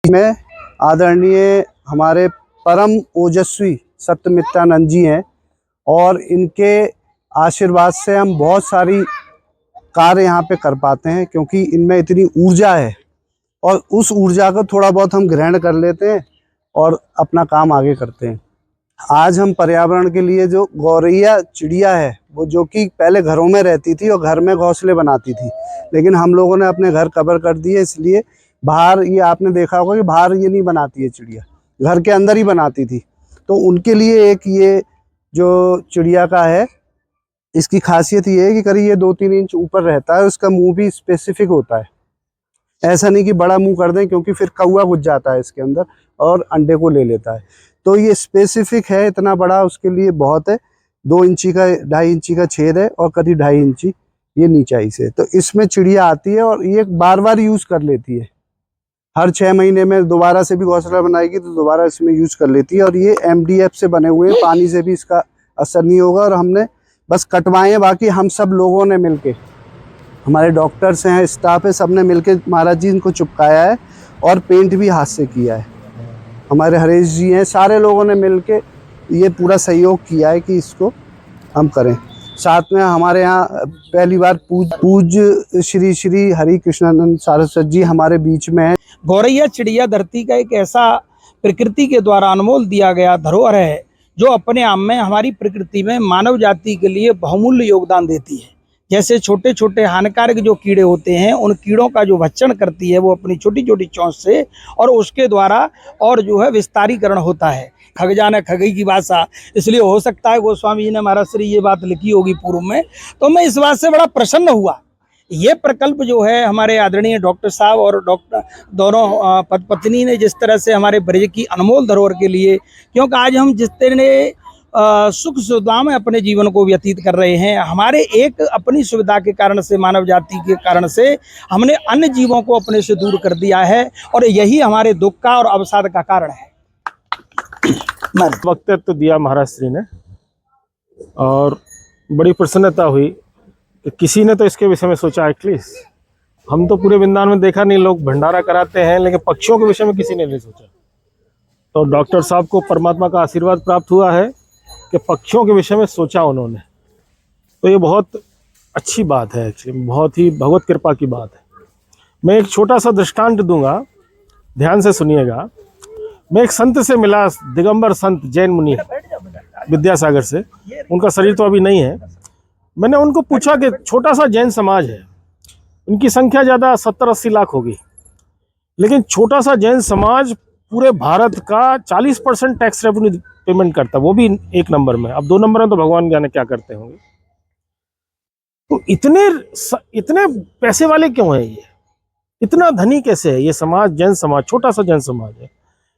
में आदरणीय हमारे परम ओजस्वी सत्यमित्रानंद जी हैं और इनके आशीर्वाद से हम बहुत सारी कार्य यहाँ पे कर पाते हैं, क्योंकि इनमें इतनी ऊर्जा है और उस ऊर्जा को थोड़ा बहुत हम ग्रहण कर लेते हैं और अपना काम आगे करते हैं। आज हम पर्यावरण के लिए जो गौरैया चिड़िया है, वो जो कि पहले घरों में रहती थी और घर में घोंसले बनाती थी, लेकिन हम लोगों ने अपने घर कवर कर दिए, इसलिए बाहर, ये आपने देखा होगा कि बाहर ये नहीं बनाती है चिड़िया, घर के अंदर ही बनाती थी। तो उनके लिए एक ये जो चिड़िया का है, इसकी खासियत ये है कि करीब ये 2-3 इंच ऊपर रहता है। उसका मुंह भी स्पेसिफिक होता है, ऐसा नहीं कि बड़ा मुंह कर दें, क्योंकि फिर कौवा घुस जाता है इसके अंदर और अंडे को ले लेता है। तो ये स्पेसिफिक है, इतना बड़ा उसके लिए बहुत है। 2 इंची का 2.5 इंची का छेद है और करीब 2.5 इंची ये नीचाई से। तो इसमें चिड़िया आती है और ये बार बार यूज़ कर लेती है। हर 6 महीने में दोबारा से भी घोंसला बनाएगी तो दोबारा इसमें यूज़ कर लेती है। और ये MDF से बने हुए हैं, पानी से भी इसका असर नहीं होगा। और हमने बस कटवाए हैं, बाकी हम सब लोगों ने मिलके, हमारे डॉक्टर्स हैं, स्टाफ है, सब ने मिलके महाराज जी इनको चिपकाया है और पेंट भी हाथ से किया है। हमारे हरेश जी हैं, सारे लोगों ने मिलके ये पूरा सहयोग किया है कि इसको हम करें। साथ में हमारे यहाँ पहली बार पूज्य श्री श्री हरि कृष्णानंद सारस्वत जी हमारे बीच में है। गौरैया चिड़िया धरती का एक ऐसा प्रकृति के द्वारा अनमोल दिया गया धरोहर है, जो अपने आप में हमारी प्रकृति में मानव जाति के लिए बहुमूल्य योगदान देती है। जैसे छोटे छोटे हानिकारक जो कीड़े होते हैं, उन कीड़ों का जो भक्षण करती है वो अपनी छोटी छोटी चोंच से, और उसके द्वारा और जो है विस्तारीकरण होता है। खगजान खगई की भाषा, इसलिए हो सकता है गोस्वामी जी ने महाराज श्री ये बात लिखी होगी पूर्व में। तो मैं इस बात से बड़ा प्रसन्न हुआ। ये प्रकल्प जो है हमारे आदरणीय डॉक्टर साहब और डॉक्टर दोनों पत्नी ने जिस तरह से हमारे ब्रज की अनमोल धरोहर के लिए, क्योंकि आज हम जिस तरह सुख सुविधा में अपने जीवन को व्यतीत कर रहे हैं, हमारे एक अपनी सुविधा के कारण से, मानव जाति के कारण से हमने अन्य जीवों को अपने से दूर कर दिया है, और यही हमारे दुख का और अवसाद का कारण है। वक्तव्य दिया महाराज श्री ने और बड़ी प्रसन्नता हुई कि किसी ने तो इसके विषय में सोचा। एटलीस्ट हम तो पूरे वृंदावन में देखा नहीं, लोग भंडारा कराते हैं, लेकिन पक्षियों के विषय में किसी ने नहीं सोचा। तो डॉक्टर साहब को परमात्मा का आशीर्वाद प्राप्त हुआ है कि पक्षियों के विषय में सोचा उन्होंने। तो ये बहुत अच्छी बात है, एक्चुअली बहुत ही भगवत कृपा की बात है। मैं एक छोटा सा दृष्टांत दूंगा, ध्यान से सुनिएगा। मैं एक संत से मिला, दिगंबर संत जैन मुनि विद्यासागर से। उनका शरीर तो अभी नहीं है। मैंने उनको पूछा कि छोटा सा जैन समाज है, उनकी संख्या ज़्यादा 70-80 लाख होगी, लेकिन छोटा सा जैन समाज पूरे भारत का 40% टैक्स रेवेन्यू पेमेंट करता है, वो भी 1 नंबर में। अब 2 नंबर में तो भगवान जाने क्या करते होंगे। तो इतने पैसे वाले क्यों हैं ये, इतना धनी कैसे है ये समाज? जैन समाज, छोटा सा जैन समाज है।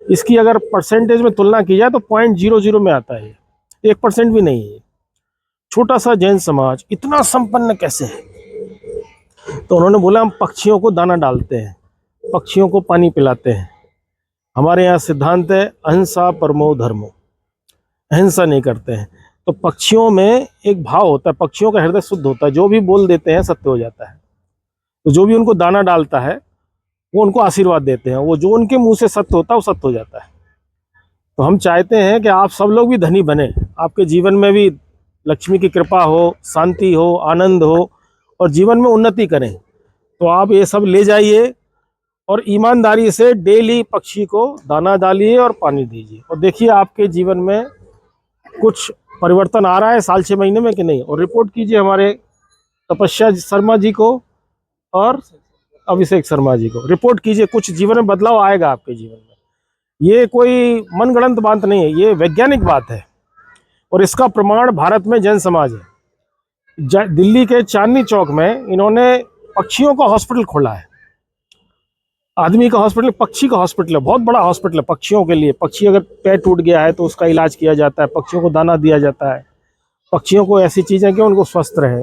इसकी अगर परसेंटेज में तुलना की जाए तो 0.00 में आता है, 1% भी नहीं है। छोटा सा जैन समाज इतना संपन्न कैसे है? तो उन्होंने बोला, हम पक्षियों को दाना डालते हैं, पक्षियों को पानी पिलाते हैं। हमारे यहाँ सिद्धांत है अहिंसा परमो धर्मो, अहिंसा नहीं करते हैं। तो पक्षियों में एक भाव होता है, पक्षियों का हृदय शुद्ध होता है, जो भी बोल देते हैं सत्य हो जाता है। तो जो भी उनको दाना डालता है वो उनको आशीर्वाद देते हैं, वो जो उनके मुंह से सत्य होता है वो सत्य हो जाता है। तो हम चाहते हैं कि आप सब लोग भी धनी बने, आपके जीवन में भी लक्ष्मी की कृपा हो, शांति हो, आनंद हो और जीवन में उन्नति करें। तो आप ये सब ले जाइए और ईमानदारी से डेली पक्षी को दाना डालिए और पानी दीजिए, और देखिए आपके जीवन में कुछ परिवर्तन आ रहा है साल 6 महीने में कि नहीं। और रिपोर्ट कीजिए हमारे तपस्या शर्मा जी को और अभिषेक शर्मा जी को, रिपोर्ट कीजिए, कुछ जीवन में बदलाव आएगा आपके जीवन में। ये कोई मनगढ़ंत बात नहीं है, ये वैज्ञानिक बात है। और इसका प्रमाण भारत में जैन समाज है। दिल्ली के चांदनी चौक में इन्होंने पक्षियों का हॉस्पिटल खोला है। आदमी का हॉस्पिटल, पक्षी का हॉस्पिटल है, बहुत बड़ा हॉस्पिटल है पक्षियों के लिए। पक्षी अगर पैर टूट गया है तो उसका इलाज किया जाता है, पक्षियों को दाना दिया जाता है, पक्षियों को ऐसी चीज़ें कि उनको स्वस्थ रहे,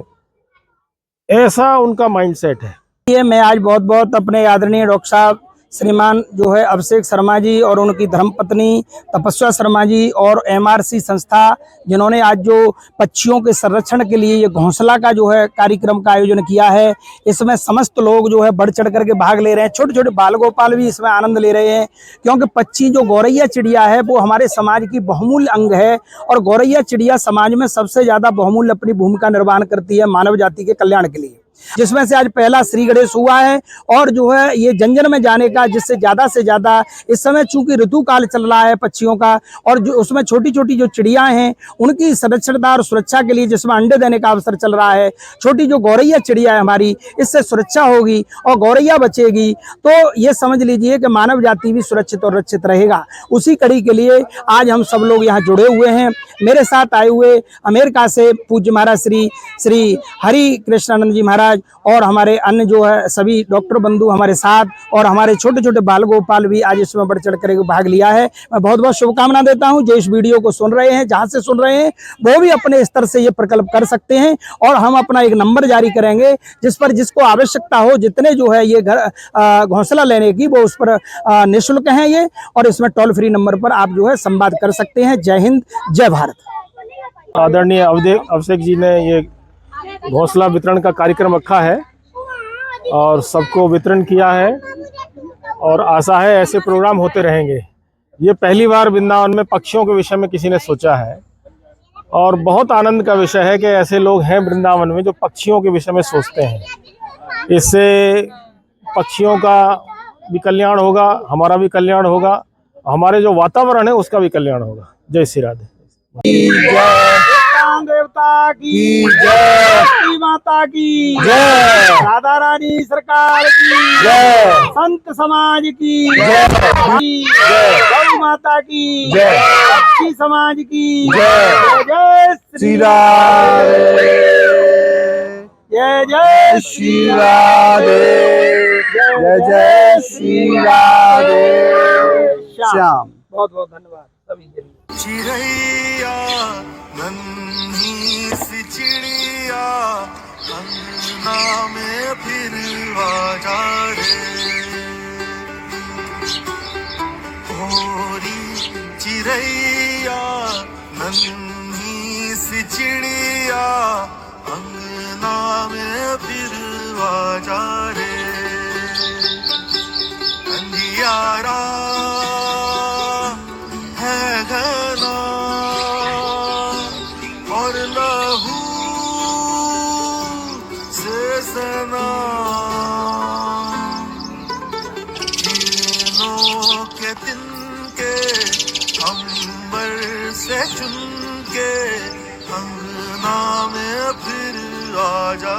ऐसा उनका माइंडसेट है। ये मैं आज बहुत बहुत अपने आदरणीय डॉक्टर साहब श्रीमान जो है अभिषेक शर्मा जी और उनकी धर्मपत्नी तपस्या शर्मा जी और MRC संस्था, जिन्होंने आज जो पक्षियों के संरक्षण के लिए ये घोंसला का जो है कार्यक्रम का आयोजन किया है। इसमें समस्त लोग जो है बढ़ चढ़ करके भाग ले रहे हैं। छोटे छोटे बाल गोपाल भी इसमें आनंद ले रहे हैं, क्योंकि पक्षी जो गौरैया चिड़िया है वो हमारे समाज की बहुमूल्य अंग है। और गौरैया चिड़िया समाज में सबसे ज्यादा बहुमूल्य अपनी भूमिका निर्वहन करती है मानव जाति के कल्याण के लिए, जिसमें से आज पहला श्री गणेश हुआ है। और जो है ये जंजन में जाने का, जिससे ज्यादा से ज्यादा इस समय चूंकि ऋतु काल चल रहा है पक्षियों का, और जो उसमें छोटी छोटी जो चिड़िया हैं उनकी संरक्षणता और सुरक्षा के लिए जिसमें अंडे देने का अवसर चल रहा है, छोटी जो गौरैया चिड़िया है हमारी, इससे सुरक्षा होगी और गौरैया बचेगी तो ये समझ लीजिए कि मानव जाति भी सुरक्षित और रक्षित रहेगा। उसी कड़ी के लिए आज हम सब लोग यहाँ जुड़े हुए हैं। मेरे साथ आए हुए अमेरिका से पूज्य महाराज श्री हरि कृष्णानंद जी महाराज और हमारे अन्य जो है सभी डॉक्टर बंधु हमारे साथ, और हमारे छोटे छोटे बाल गोपाल भी आज इसमें बढ़ चढ़ कर भाग लिया है। मैं बहुत बहुत शुभकामना देता हूं। जो इस वीडियो को सुन रहे हैं, जहां से सुन रहे हैं, वो भी अपने स्तर से ये प्रकल्प कर सकते हैं। और हम अपना एक नंबर जारी करेंगे जिस पर जिसको आवश्यकता हो, जितने जो है ये घोंसला लेने की, वो उस पर निःशुल्क है ये, और इसमें टोल फ्री नंबर पर आप जो है संवाद कर सकते हैं। जय हिंद, जय भारत। आदरणीय अभिषेक जी ने ये घोंसला वितरण का कार्यक्रम रखा है और सबको वितरण किया है, और आशा है ऐसे प्रोग्राम होते रहेंगे। ये पहली बार वृंदावन में पक्षियों के विषय में किसी ने सोचा है, और बहुत आनंद का विषय है कि ऐसे लोग हैं वृंदावन में जो पक्षियों के विषय में सोचते हैं। इससे पक्षियों का भी कल्याण होगा, हमारा भी कल्याण होगा, हमारे जो वातावरण है उसका भी कल्याण होगा। जय श्री राधे। देवता की जय, माता की जय, राधा रानी सरकार की जय, संत समाज की जय, गौ माता की जय, पक्षी समाज की जय। जय श्री राधे, जय जय श्री राधे, जय जय श्री राधे श्याम। बहुत बहुत धन्यवाद सभी के लिए। चिड़ैया नन्ही सी चिड़िया अंगना में फिर आजा रे, भोरी चिड़ैया नन्ही सी चिड़िया अंगना में फिर आजा रे, अंधियारा है घना और लहू से सना, दिनों के तिनके अंबर से चुन के अंगना में फिर आजा।